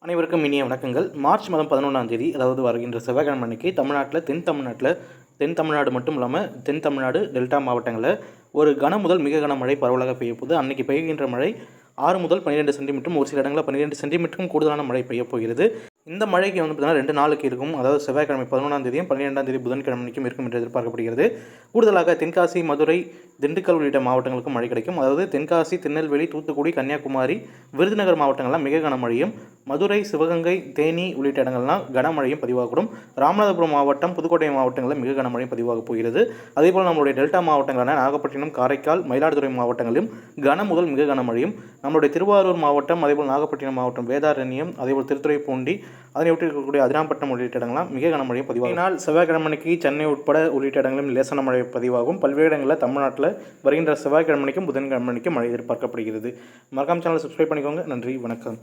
அனைவருக்கும் இனிய வணக்கங்கள். மார்ச் மாதம் 11ஆம் தேதி, அதாவது வருகின்ற செவ்வாய்க்கிழமை அன்னைக்கு தமிழ்நாட்டில் தென் தமிழ்நாடு மட்டும் இல்லாமல் தென் தமிழ்நாடு டெல்டா மாவட்டங்களில் ஒரு கன முதல் மிக கனமழை பரவலாக பெய்ய போகுது. அன்றைக்கி பெய்கின்ற மழை 6 முதல் 12 சென்டிமீட்டரும், ஒரு சில இடங்களில் 12 சென்டிமீட்டரும் கூடுதலான மழை பெய்ய போகிறது. இந்த மழைக்கு பார்த்தீங்கன்னா 2 நாளுக்கு இருக்கும். அதாவது செவ்வாய்க்கிழமை 11ஆம் தேதியும் 12ஆம் தேதி புதன்கிழமை அன்றைக்கும் இருக்கும் என்று எதிர்பார்க்கப்படுகிறது. கூடுதலாக தென்காசி, மதுரை, திண்டுக்கல் உள்ளிட்ட மாவட்டங்களுக்கும் மழை கிடைக்கும். அதாவது தென்காசி, திருநெல்வேலி, தூத்துக்குடி, கன்னியாகுமரி, விருதுநகர் மாவட்டங்கள்லாம் மிக கனமழையும், மதுரை, சிவகங்கை, தேனி உள்ளிட்ட இடங்கள்லாம் கனமழையும் பதிவாகக்கூடும். ராமநாதபுரம் மாவட்டம், புதுக்கோட்டை மாவட்டங்களில் மிக கனமழையும் பதிவாக போகிறது. அதேபோல் நம்மளுடைய டெல்டா மாவட்டங்களான நாகப்பட்டினம், காரைக்கால், மயிலாடுதுறை மாவட்டங்களிலும் கன முதல் மிக கனமழையும், நம்மளுடைய திருவாரூர் மாவட்டம், அதேபோல் நாகப்பட்டினம் மாவட்டம், வேதாரண்யம், அதேபோல் திருத்துறைப்பூண்டி, அதனை ஒட்டி இருக்கக்கூடிய அதிராம்பட்டினம் உள்ளிட்ட இடங்கள்லாம் மிக கனமழையும் பதிவாகும். இதனால் செவ்வாய்க்கிழமைக்கு சென்னை உட்பட உள்ளிட்ட இடங்களிலும் லேசான மழை பதிவாகும். பல்வேறு இடங்களில் தமிழ்நாட்டில் வருகின்ற செவ்வாய்க்கிழமைக்கும் புதன்கிழமைக்கும் மழை எதிர்பார்க்கப்படுகிறது. மறக்காம சேனலை சப்ஸ்கிரைப் பண்ணிக்கோங்க. நன்றி, வணக்கம்.